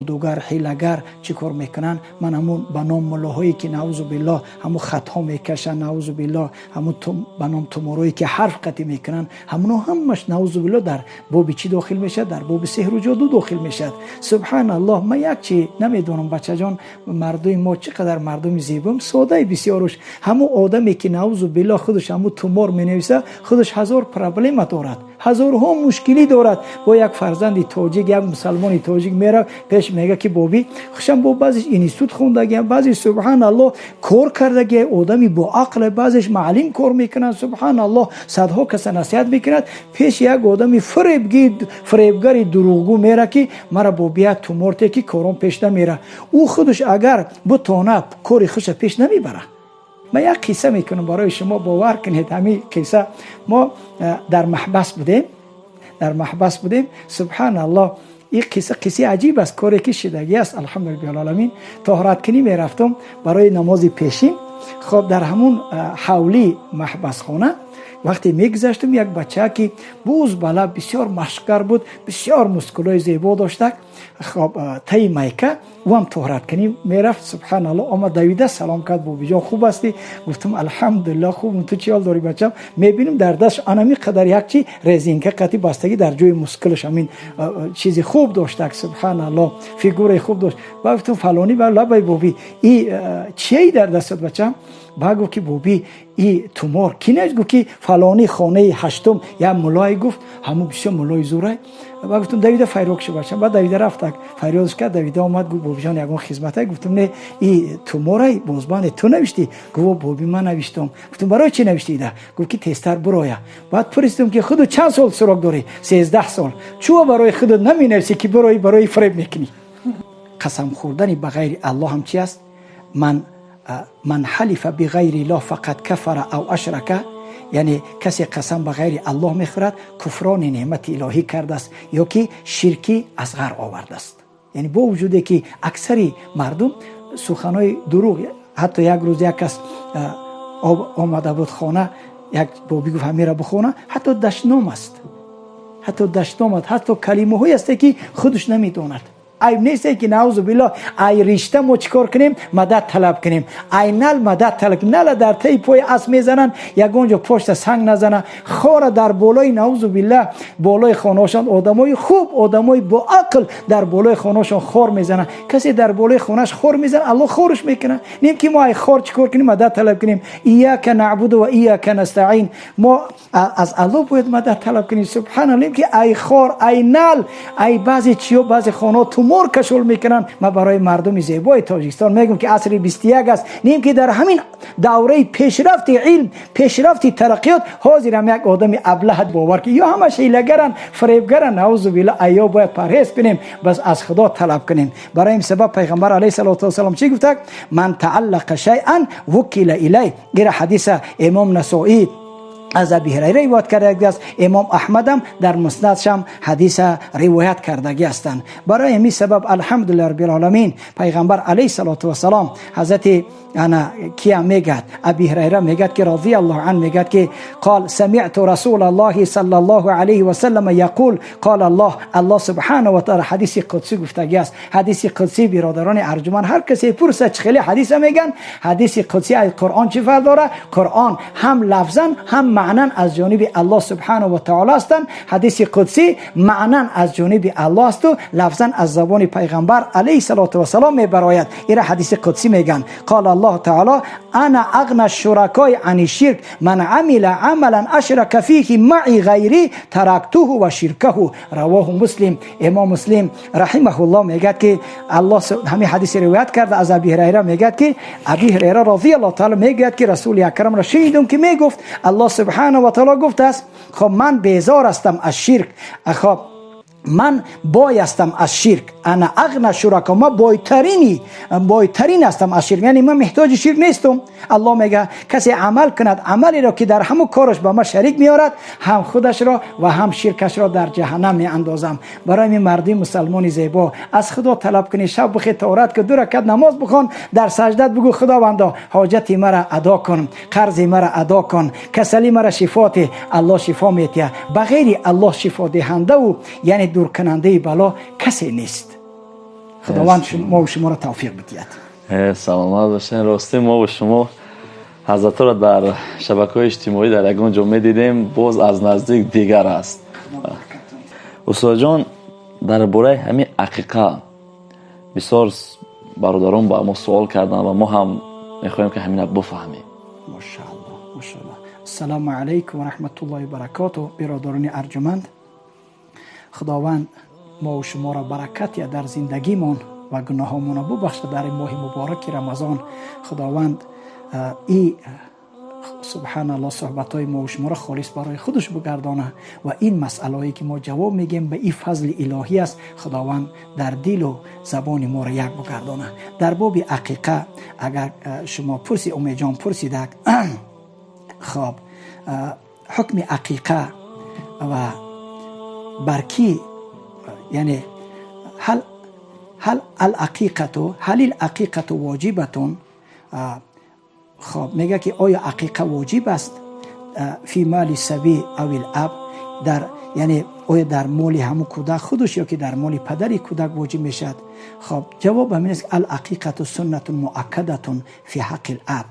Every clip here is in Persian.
جادوگر حیله‌گر چی کار میکنن؟ من همون به نام ملاهایی که نعوذ بالله همون خطا میکشن، نعوذ بالله همون به نام تومارویی که حرف قطعی میکنن، همونها همش نعوذ بالله در باب چی داخل میشه؟ در باب سحر و جادو داخل میشه. سبحان الله. من یک چی نمیدونم بچه جان، مردم ما چقدر مردم زیبا ساده بسیارش، همون آدمی که نعوذ بالله خودش همون تومار مینویسه خودش هزار پرابلم دارد، هزارها مشکلی دارد. با یک فرزند تاجیک، یک مسلمان تاجیک میره پیش میگه که بابی خوشم با بعضیش اینستیتوت خوندگی، بعضی سبحان الله کار کردگی، آدمی با عقل، بعضیش معلم کار میکنن، سبحان الله صدها کس نصیحت میکند، پیش یک آدمی فریبگر دروغگو میره که مرا با بیاد تومار که کارم پیش نمیره. او خودش اگر بتونه کاری خوش پیش نمیبره. من یک قصه میکنم برای شما، باور کنید همین قصه. ما در محبس بودیم سبحان الله. این قصه عجیب است، کاری که شدگی است الحمدلله العالمین. طهارت کنی میرفتم برای نماز پیشین. خب در همون حولی محبس خانه وقتی میگذشتم، یک بچه که بوز بالا بسیار مشکر بود، بسیار مسکلای زیبا داشته، خب تای میکه و هم طهارت کنی میرفت. سبحان الله آمد دویده سلام کرد، بابی جان خوب هستی؟ گفتم الحمدلله خوبم، تو چی حال داری بچم؟ میبینم در دست انمی قدر یک چی رزینکه قطعی بستگی در جای مسکلش همین چیزی خوب داشته، سبحان الله فیگور خوب داشت. گفتم فلانی بالا بابی این چی در دستت بچم؟ باگو که بابی ای تومار کینش گفت که فلانی خانه هشتم یا ملای گفت همون بسیار ملای زوره. با گفتم دویده فیروک شو باشم. بعد دویده رفت فریادش کرد، دویده آمد گفت بابی جان یگون خدمت. گفتم نه این توماره بازبان تو نوشتی؟ گفت بابی من نوشتم. گفتم برای چی نوشتی ده؟ گفت که تستر برایه. بعد پرسیدم که خودت چند سال سراغ داری؟ 13 سال. چرا برای خودت نمینویسی که برای فریب میکنی؟ قسم خوردن به غیر الله هم چی است؟ من حلف بغیر الله فقط کفر او اشرک، یعنی کسی قسم به غیر الله میخورد کفران نعمت الهی کرده است یا که شرکی اصغر آورده است. یعنی با وجودی که اکثری مردم سخنای دروغ، حتی یک روز یک کس آمده بود خانه، یک بابی گفت همین را بخونه، حتی دشنام است، حتی کلمه هایی است که خودش نمیداند. عیب نیست که نعوذ بالله ای رشته ما چیکار کنیم؟ مدد طلب کنیم. ای نل مدد طلب کنیم. نل در تی پای اسب میزنن، یگونجا پشت سنگ نزنه، خار در بالای نعوذ بالله بالای خانه‌شان آدمای خوب، آدمای با عقل در بالای خانه‌شان خار میزنن. کسی در بالای خانه‌اش خار میزنه الله خارش میکنه. نیم که ما ای خار چیکار کنیم؟ مدد طلب کنیم. ایاک نعبد و ایاک نستعین. ما از الله باید مدد طلب کنیم. سبحان الله. که ای خار، ای نل، ای بعضی چیو بعضی خانه تومار کشول میکنن. ما برای مردم زیبای تاجیکستان میگم که عصر 21 است، نیم که در همین دوره پیشرفت علم، پیشرفت ترقیات، حاضر هم یک آدم ابله باور که یا همه حیله‌گرن، فریبگرن، نعوذ بالله. ایا باید پرهیز کنیم، بس از خدا طلب کنیم. برای این سبب پیغمبر علیه الصلوات و السلام چی گفت؟ من تعلق شیئا وکل الیه. این حدیث امام نسائی از ابی هریره روایت کرده است. امام احمد هم در مسندش هم حدیث روایت کرده هستند. برای همین سبب الحمدلله رب العالمین پیغمبر علیه الصلوات و السلام حضرت کیا میگد؟ ابی هریره میگد که رضی الله عنه میگد که قال سمعت رسول الله صلی الله علیه و سلم یقول قال الله سبحانه و تعالی. حدیث قدسی گفتگی است. حدیث قدسی برادران ارجمند هر کسی پرسه چه خیلی حدیث میگن. حدیث قدسی از قرآن چه فرق داره؟ قرآن هم لفظا هم معنا از جانب الله سبحانه و تعالی است. حدیث قدسی معنا از جانب الله است و لفظا از زبان پیغمبر علیه الصلوات و السلام میبراید. این حدیث قدسی میگن قال الله تعالی انا اغنى الشركاء عن الشرك من عمل عملا اشرك فيه معي غيري تركته و شركه. رواه مسلم. امام مسلم رحمه الله میگد که الله همین حدیث روایت کرده از ابی هریره. میگد که ابی هریره رضی الله تعالی میگد که رسول اکرم را شنیدم که میگفت الله سبحانه و تعالی گفته است خب من بیزار هستم از شرک، خب من بایستم از شرک. انا اغنى شرکا، ما بایترین هستم از شرک، یعنی من محتاج شرک نیستم. الله میگه کسی عمل کند عملی را که در همون کارش با ما شریک میارد، هم خودش را و هم شرکش را در جهنم میاندازم. برای این مردی مسلمانی زیبا از خدا طلب کنی، شب بخی طهارت که 2 رکعت نماز بخوان، در سجدت بگو خداوندا حاجتی مرا ادا کن، قرض مرا ادا کن، کسلی مرا شفات. الله شفا میتیه. بغیر الله شفا دهنده و یعنی دور کننده بلا کسی نیست. خداوند ما و شما را توفیق بدهد. سلامت باشین. راستی ما و شما حضرت را در شبکه‌های اجتماعی در یگان جمعه دیدیم، باز از نزدیک دیگر است. استاد جان، درباره همین عقیقه بسیار برادران با ما سوال کردن و ما هم میخوایم که همین بفهمیم. ماشاءالله ماشاءالله. السلام علیکم و رحمت الله و برکاته. برادران ارجمند، خداوند ما و شما را برکتی در زندگیمون و گناهامون ببخشد. در این ماه مبارک رمضان خداوند این سبحان الله صحبت‌های ما و شما را خالص برای خودش بگردانه و این مسئله‌ای که ما جواب میگیم به این فضل الهی است، خداوند در دل و زبان ما را یک بگردانه. در باب عقیقه اگر شما پرسی امیجان پرسیدک خب حکم عقیقه و برکی، یعنی هل العقیقه واجبتون، خب میگه که آیا عقیقه واجب است فی مال صبی او الاب، در یعنی آیا در مال همون کودک خودش یا که در مال پدری کودک واجب میشد؟ خب جواب همین است که العقیقه سنت مؤکده فی حق الاب.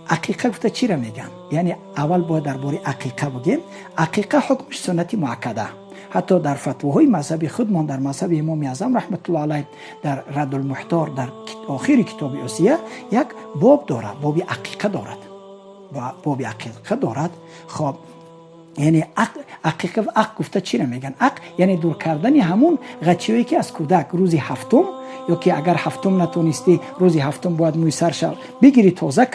عقیقه گفته چی را میگن؟ یعنی اول باید درباره عقیقه بگیم. عقیقه حکمش سنتی مؤکده. حتی در فتواهای مذهبی خودمان، در مذهب امام اعظم رحمت الله علیه در رد المحتار در آخر کتاب اوصیه یک باب دارد، باب عقیقه دارد و باب عقیقه دارد. خب یعنی عقیقه و عق گفته چی را میگن؟ عق یعنی دور کردن همون غچیایی که از کودک روزی هفتم، یا که اگر هفتم نتونستی روزی هفتم باید موی سرش بگیری تازه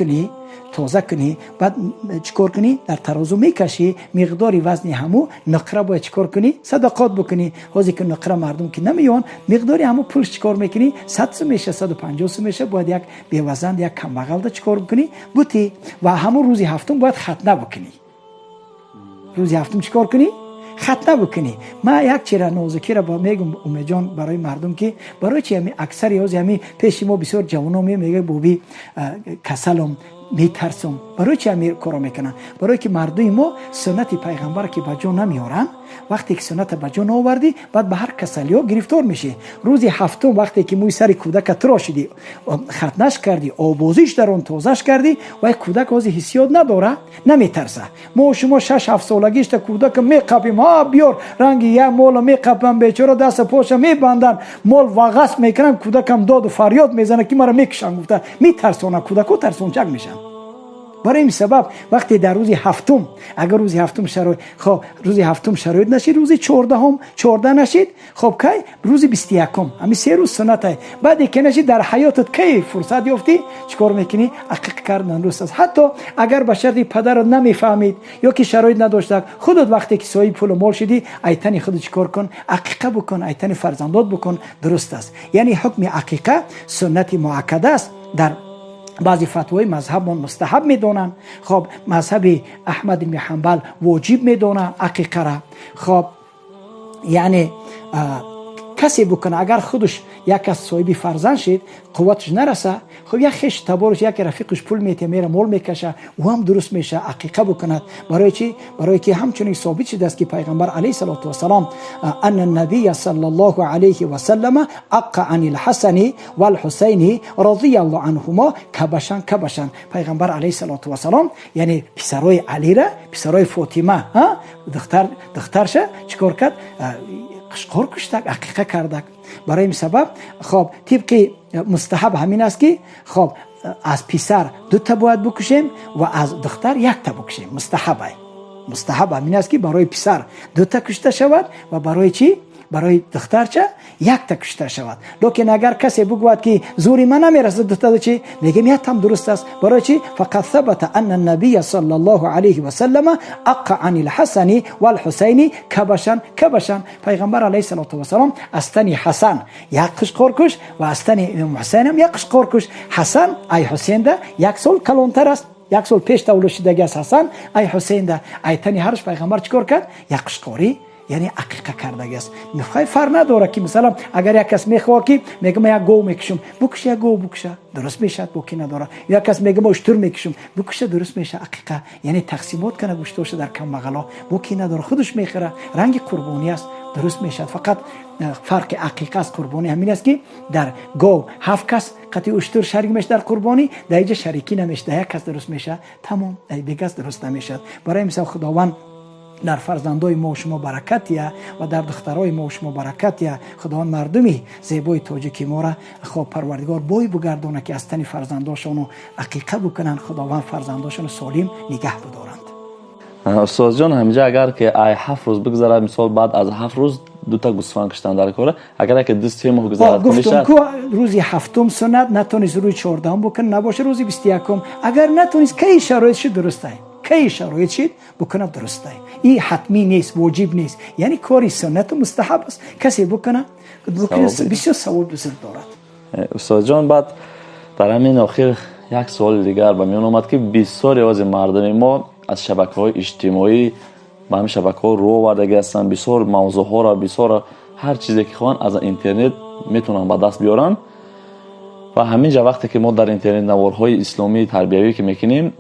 کنی، بعد چیکار کنی؟ در ترازو میکشی، مقداری وزن همو نقره باید چیکار کنی؟ صدقات بکنی. حاضی که نقره مردم که نمیان، مقداری همو پولش چیکار میکنی؟ 100 سو میشه، 150 سو میشه، باید یک بی وزن یک کم بغل ده چیکار بکنی؟ بوتی. و همو روزی هفتم باید ختنه بکنی. روزی هفتم چیکار کنی؟ ختنه بکنی. ما یک چیره نازکی را با میگم امیجان برای مردم که برای چی همین اکثر یازی همین پیش ما بسیار جوانا میگه بوبی کسلم میترسم. برای چی همین کارا میکنن؟ برای که مردم ما سنت پیغمبر که بجا نمیارن، وقتی که سنت بجا نآوردی بعد به هر کسلیا گرفتار میشه. روزی هفتم وقتی که موی سر کودک تراشیدی، ختنش کردی، آبازیش در اون تازهش کردی و کودک از حسیات نداره، نمیترسه. ما شما 6-7 سالگیش تا کودک میقپیم، ها بیار رنگ یا مال میقپم، بیچاره دست پاش میبندن، مال واغس میکنن، کودکم داد و فریاد میزنه که مرا میکشن. گفته میترسونه کودکو، ترسونچک میشن. برای این سبب وقتی در روزی هفتم، اگر روزی هفتم شرایط، خب روزی هفتم شرایط نشید، روزی 14 نشید، خب کی روزی 21 همین 3 روز سنته. بعد که نشید در حیاتت کی فرصت یافتی چیکار میکنی؟ عقیقه کردن درست است. حتی اگر به شرطی پدر نمیفهمید یا که شرایط نداشت، خودت وقتی که صاحب پول و مال شدی، ایتنی خودت چیکار کن؟ عقیقه بکن، ایتنی فرزندات بکن، درست است. یعنی حکم عقیقه سنت مؤکده است. در بعضی فتوای مذهب مستحب میدونن. خب مذهب احمد بن حنبل واجب میدونه عقیقه را. خب یعنی کسی بکنه اگر خودش یک از صاحب فرزند شد، قوتش نرسه، خب یک خش تبارش یک رفیقش پول میته میره مال میکشه و هم درست میشه عقیقه بکند. برای چی؟ برای که همچنین ثابت شده است که پیغمبر علیه الصلاه و السلام ان النبی صلی الله علیه و سلم عق عن الحسن والحسین رضی الله عنهما کبشن. پیغمبر علیه الصلاه و السلام یعنی پسرای علی را، پسرای فاطمه دخترش چیکار کرد؟ قشقار کشتک، عقیقه کردک. برای این سبب خب طبق مستحب همین است که خب از پسر 2 تا باید بکشیم و از دختر 1 تا بکشیم. مستحب همین است که برای پسر 2 تا کشته شود و برای چی؟ برای دختر چه؟ 1 تا کشته شود. لیکن اگر کسی بگوید که زوری من نمیرسه 2 تا چی؟ میگم یک هم درست است. برای چی؟ فقط ثبت ان النبی صلی الله علیه و سلم عق عن الحسن والحسین کبشن. پیغمبر علیه السلام از تن حسن 1 قشقار کش و از تن حسین هم 1 قشقار کش. حسن ای حسین ده 1 سال کلانتر است، 1 سال پیش تولد شدگی است حسن ای حسین ده. ای تن هرش پیغمبر چیکار کرد؟ 1 قشقاری یعنی عقیقه کردگی است. فرق نداره که مثلا اگر یک کس میخواد که میگه من یک گاو میکشم، بکش یک گاو بکشه، درست میشه، بکی نداره. یک کس میگه من اشتر میکشم، بکشه، درست میشه. عقیقه یعنی تقسیمات کنه گوشتاش در کم مغلا، بکی نداره، خودش میخره، رنگ قربانی است، درست میشه. فقط فرق عقیقه از قربانی همین است که در گاو 7 کس قطعی اشتر شریک میشه در قربانی، در اینجا شریکی نمیشه، در یک کس درست میشه، تمام، دیگه درست نمیشه. برای مثال خداوند در فرزندای ما و شما برکتیه و در دخترای ما و شما برکتیه. خداوند مردمی زیبای تاجیکی ما را خواب پروردگار بای بگردونه که از تن فرزنداشون عقیقه بکنن، خداوند فرزنداشون سالم نگه بدارند. استاد جان همینجا اگر که 7 روز بگذره، مثال بعد از 7 روز 2 تا گوسفند کشتن در کاره، اگر که دست ماه گذره گفتم که روزی 7م سنت نتونید روی 14 بکن، نباشه روزی 21. اگر نتونید کی شرایط شد درسته، کی شرایط شد بکنه درسته. این حتمی نیست، واجب نیست، یعنی کاری سنت و مستحب است. کسی بکنه بسیار ثواب بزرگ دارد. استاد جان بعد در همین آخر یک سوال دیگر به میان اومد که بسیاری از مردم ما از شبکه‌های اجتماعی با همین شبکه‌ها رو آوردگی هستن، بسیار موضوع‌ها را، بسیار هر چیزی که خواهن از اینترنت میتونن به دست بیارن. و همینجا وقتی که ما در اینترنت نوارهای اسلامی تربیوی که میکنیم،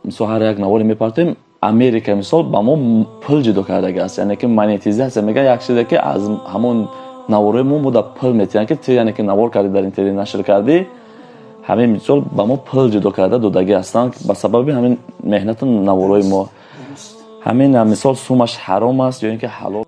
مثلا هر یک نواری میپرتیم، امریکا مثال با ما پول جدا کردگی است، یعنی که مانیتیزاسیون میگه یک چیزی که از همون نوارای ما بود پول میتونن، یعنی که تو یعنی که نوار کردی در اینترنت نشر کردی، همین مثال با ما پول جدا کرده دادگی هستن به سبب همین مهنت نوارای ما. همین مثال سومش حرام است یا اینکه حلال.